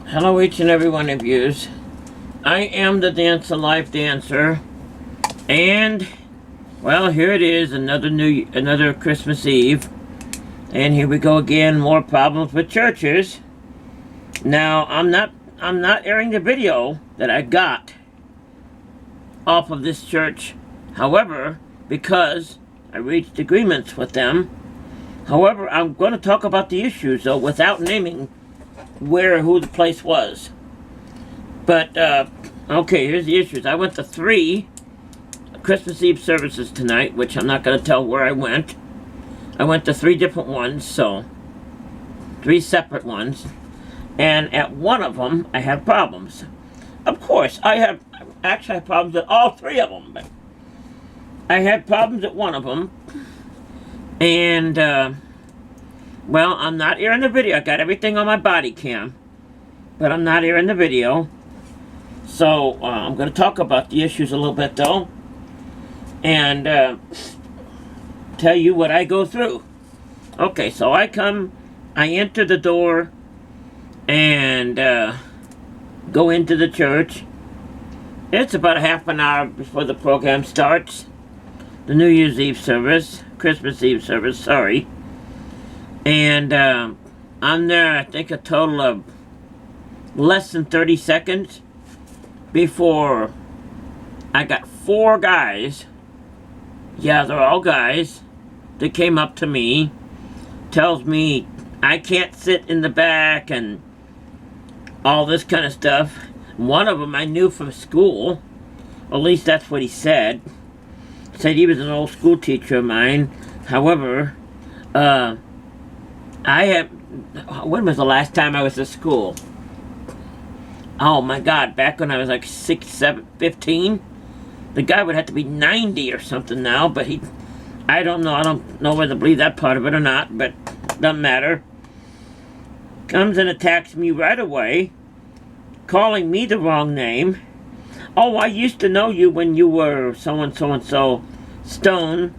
Hello each and every one of yous. I am the Dance of Life dancer, and well, here it is, another Christmas Eve, and here we go again. More problems with churches. Now I'm not airing the video that I got off of this church. However, because I reached agreements with them. However, I'm going to talk about the issues though without naming who the place was. But okay, here's the issues. I went to 3 Christmas Eve services tonight, which I'm not going to tell where I went. I went to 3 different ones, so 3 separate ones, and at one of them I had problems. Of course, I have problems at all 3 of them, but I had problems at one of them, and well, I'm not airing the video. I got everything on my body cam, but I'm not airing the video. So I'm going to talk about the issues a little bit though, and tell you what I go through. Okay, so I enter the door and go into the church. It's about a half an hour before the program starts. The New Year's Eve service, Christmas Eve service, sorry. And I'm there, I think, a total of less than 30 seconds before I got 4 guys. Yeah, they're all guys that came up to me, tells me I can't sit in the back and all this kind of stuff. One of them I knew from school, at least that's what he said. Said he was an old school teacher of mine. However, when was the last time I was at school? Oh my God, back when I was like 6, 7, 15. The guy would have to be 90 or something now, but I don't know whether to believe that part of it or not, but doesn't matter. Comes and attacks me right away, calling me the wrong name. Oh, I used to know you when you were so-and-so Stone.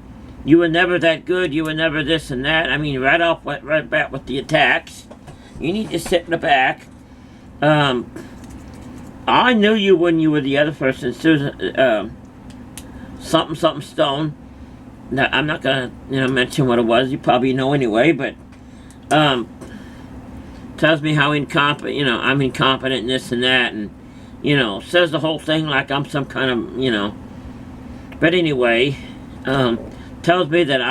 You were never that good, you were never this and that. I mean, right back with the attacks. You need to sit in the back. I knew you when you were the other person, Susan, something Stone. Now, I'm not gonna, mention what it was. You probably know anyway, but, tells me how incompetent, I'm incompetent and this and that, and, says the whole thing like I'm some kind of, But anyway, tells me that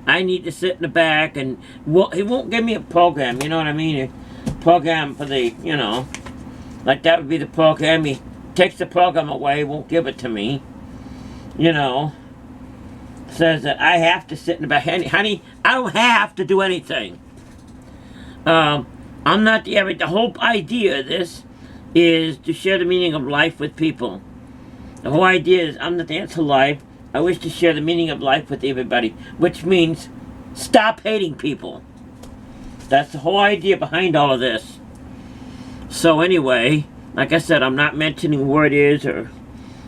I need to sit in the back, and he won't give me a program, you know what I mean? A program for the, like that would be the program. He takes the program away, won't give it to me, says that I have to sit in the back. Honey, I don't have to do anything. I'm not the whole idea of this is to share the meaning of life with people. The whole idea is I'm the Dance of Life. I wish to share the meaning of life with everybody, which means stop hating people. That's the whole idea behind all of this. So anyway, like I said, I'm not mentioning where it is, or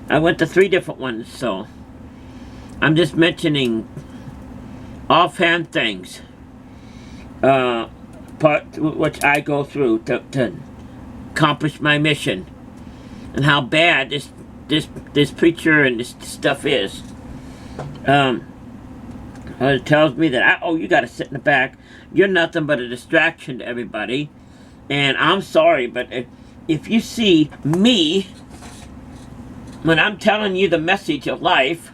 I went to 3 different ones, so I'm just mentioning offhand things, which I go through to accomplish my mission, and how bad this preacher and this stuff is. It tells me that you got to sit in the back. You're nothing but a distraction to everybody, and I'm sorry, but if you see me when I'm telling you the message of life,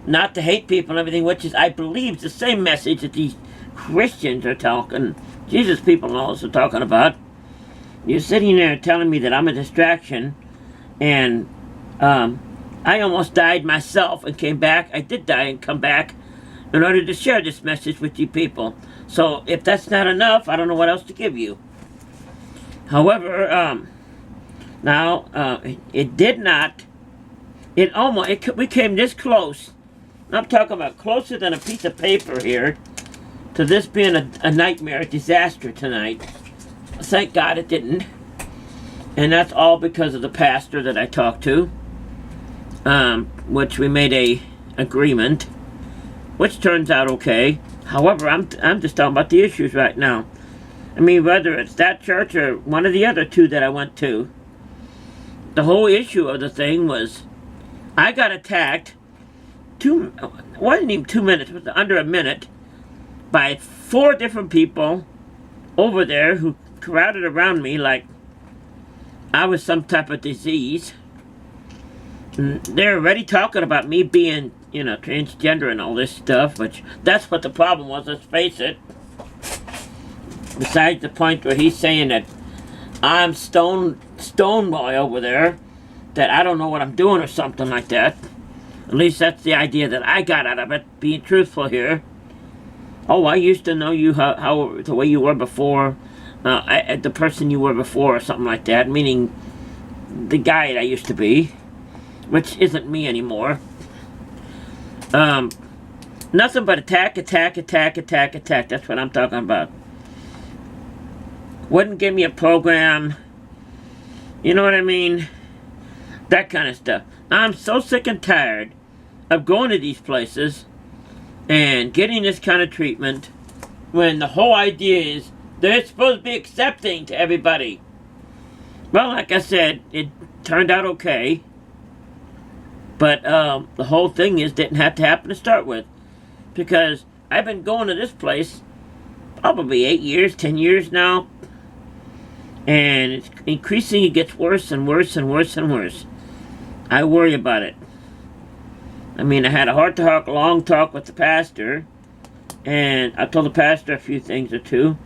not to hate people and everything, which is I believe the same message that these Christians are talking, Jesus people and all this are talking about. You're sitting there telling me that I'm a distraction, and I almost died myself and came back. I did die and come back in order to share this message with you people. So if that's not enough, I don't know what else to give you. However, now it did not. We came this close. I'm talking about closer than a piece of paper here to this being a nightmare, a disaster tonight. Thank God it didn't. And that's all because of the pastor that I talked to, which we made a agreement, which turns out okay. However, I'm just talking about the issues right now. I mean, whether it's that church or one of the other two that I went to, the whole issue of the thing was I got attacked, wasn't even 2 minutes, it was under a minute, by 4 different people over there who crowded around me like I was some type of disease. And they're already talking about me being, transgender and all this stuff, which that's what the problem was, let's face it. Besides the point where he's saying that I'm stone boy over there, that I don't know what I'm doing or something like that. At least that's the idea that I got out of it, being truthful here. Oh, I used to know you how the way you were before, the person you were before or something like that, meaning the guy that I used to be, which isn't me anymore. Nothing but attack, that's what I'm talking about. Wouldn't give me a program, you know what I mean? That kind of stuff. I'm so sick and tired of going to these places and getting this kind of treatment when the whole idea is they're supposed to be accepting to everybody. Well, like I said, it turned out okay. But the whole thing didn't have to happen to start with. Because I've been going to this place probably 8 years, 10 years now. And it's increasing, it gets worse and worse and worse and worse. I worry about it. I mean, I had a heart-to-heart long talk with the pastor, and I told the pastor a few things or two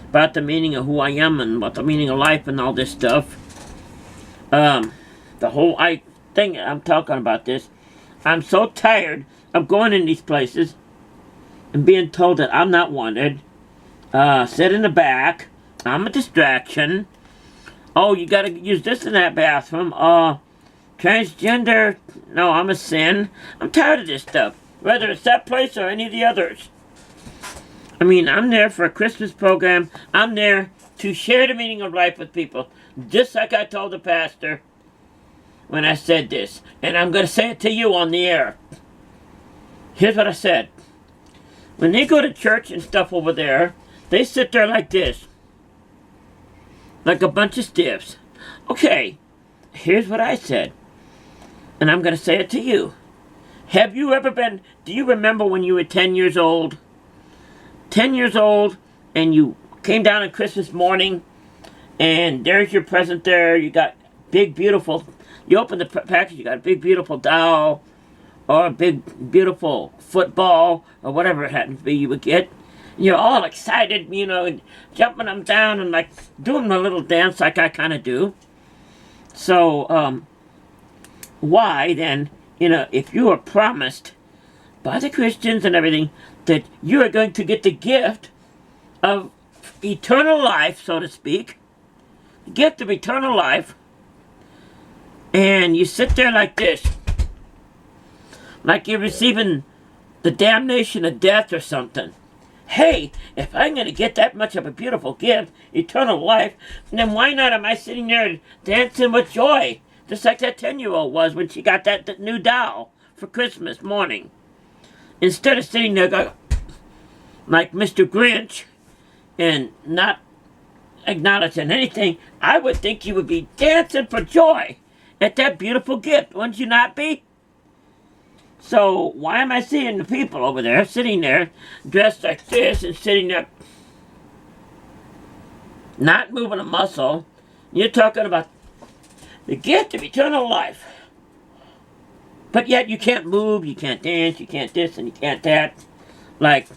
about the meaning of who I am and about the meaning of life and all this stuff. The whole thing I'm talking about this, I'm so tired of going in these places and being told that I'm not wanted, sit in the back, I'm a distraction, oh, you gotta use this in that bathroom, transgender, no, I'm a sin. I'm tired of this stuff, whether it's that place or any of the others. I mean, I'm there for a Christmas program. I'm there to share the meaning of life with people, just like I told the pastor when I said this. And I'm going to say it to you on the air. Here's what I said. When they go to church and stuff over there, they sit there like this, like a bunch of stiffs. Okay, here's what I said. And I'm going to say it to you. Have you ever been, do you remember when you were 10 years old? 10 years old, and you came down on Christmas morning, and there's your present there. You got big, beautiful, you open the package, you got a big, beautiful doll, or a big, beautiful football, or whatever it happens to be you would get. And you're all excited, and jumping them down and like doing a little dance like I kind of do. So, why then, if you are promised by the Christians and everything that you are going to get the gift of eternal life, so to speak, the gift of eternal life, and you sit there like this, like you're receiving the damnation of death or something. Hey, if I'm going to get that much of a beautiful gift, eternal life, then why not am I sitting there dancing with joy? Just like that 10-year-old was when she got that new doll for Christmas morning. Instead of sitting there going, like Mr. Grinch and not acknowledging anything, I would think you would be dancing for joy at that beautiful gift, wouldn't you not be? So why am I seeing the people over there, sitting there, dressed like this and sitting there, not moving a muscle? You're talking about the gift of eternal life. But yet you can't move, you can't dance, you can't this and you can't that. Like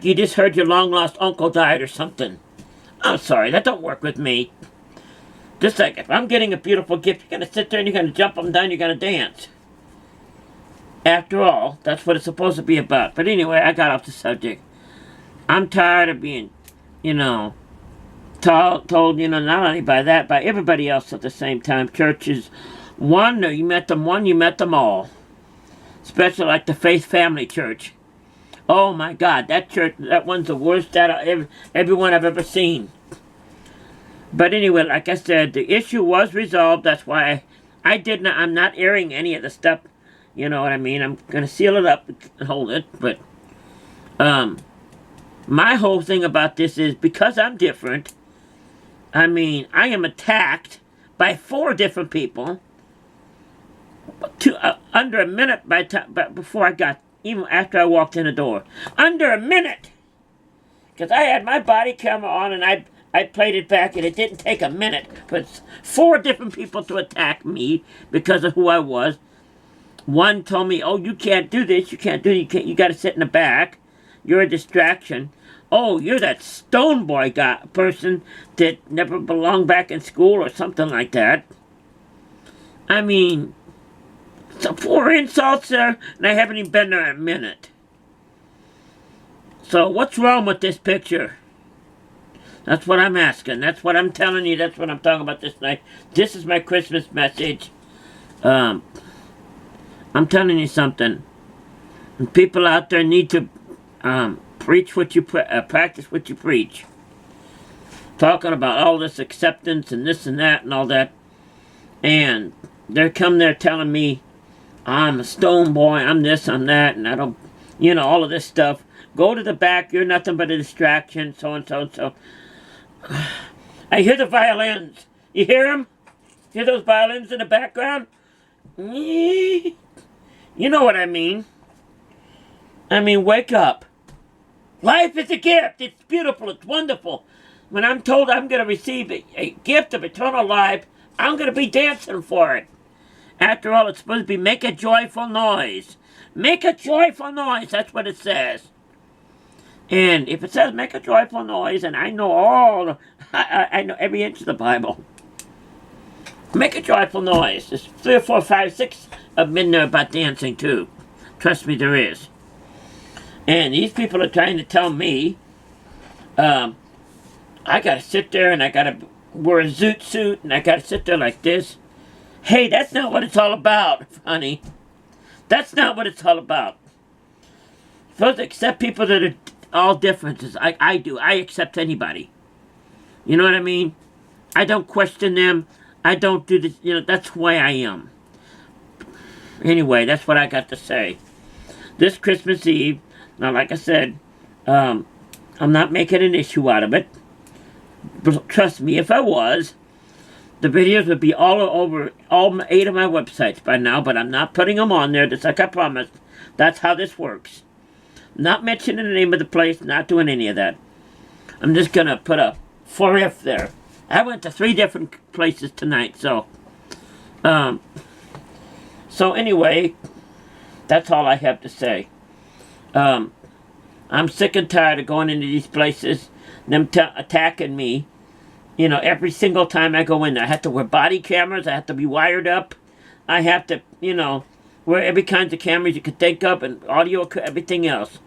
you just heard your long-lost uncle died or something. I'm sorry, that don't work with me. Just like if I'm getting a beautiful gift, you're going to sit there and you're going to jump up and down, you're going to dance. After all, that's what it's supposed to be about. But anyway, I got off the subject. I'm tired of being, told, not only by that, by everybody else at the same time. Churches, you met them all. Especially like the Faith Family Church. Oh my God, that church, that one's the worst everyone I've ever seen. But anyway, like I said, the issue was resolved. That's why I'm not airing any of the stuff. You know what I mean? I'm going to seal it up and hold it. But My whole thing about this is because I'm different, I mean, I am attacked by 4 different people under a minute before I got, even after I walked in the door. Under a minute! Because I had my body camera on and I played it back, and it didn't take a minute for 4 different people to attack me because of who I was. One told me, oh, you can't do this, you can't do it, you got to sit in the back. You're a distraction. Oh, you're that stone boy person that never belonged back in school or something like that. I mean, so 4 insults there, and I haven't even been there a minute. So what's wrong with this picture? That's what I'm asking. That's what I'm telling you. That's what I'm talking about this night. This is my Christmas message. I'm telling you something. And people out there need to preach what you practice what you preach. Talking about all this acceptance and this and that and all that, and they're there telling me I'm a stone boy, I'm this, I'm that, and I don't, all of this stuff. Go to the back. You're nothing but a distraction. So and so and so. I hear the violins. You hear them? Hear those violins in the background? You know what I mean. I mean, wake up. Life is a gift. It's beautiful. It's wonderful. When I'm told I'm going to receive a gift of eternal life, I'm going to be dancing for it. After all, it's supposed to be make a joyful noise. Make a joyful noise. That's what it says. And if it says make a joyful noise, and I know I know every inch of the Bible. Make a joyful noise. There's 3 or 4, 5, 6 of them in there about dancing too. Trust me, there is. And these people are trying to tell me, I gotta sit there and I gotta wear a zoot suit and I gotta sit there like this. Hey, that's not what it's all about, honey. That's not what it's all about. You're supposed to accept people that are all differences. I do. I accept anybody. You know what I mean? I don't question them. I don't do this. That's who I am. Anyway, that's what I got to say. This Christmas Eve, now like I said, I'm not making an issue out of it. But trust me, if I was, the videos would be all over all 8 of my websites by now, but I'm not putting them on there, just like I promised. That's how this works. Not mentioning the name of the place, not doing any of that. I'm just going to put a for if there. I went to 3 different places tonight, so anyway, that's all I have to say. I'm sick and tired of going into these places, them attacking me. Every single time I go in there, I have to wear body cameras, I have to be wired up, I have to, wear every kind of cameras you could think of, and audio, everything else.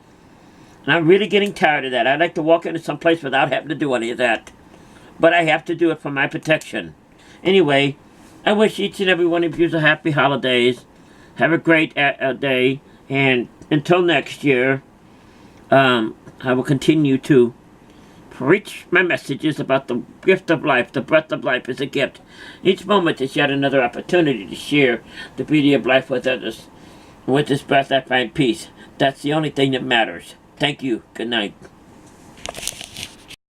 And I'm really getting tired of that. I'd like to walk into some place without having to do any of that. But I have to do it for my protection. Anyway, I wish each and every one of you a happy holidays. Have a great day. And until next year, I will continue to preach my messages about the gift of life. The breath of life is a gift. Each moment is yet another opportunity to share the beauty of life with others. With this breath, I find peace. That's the only thing that matters. Thank you. Good night.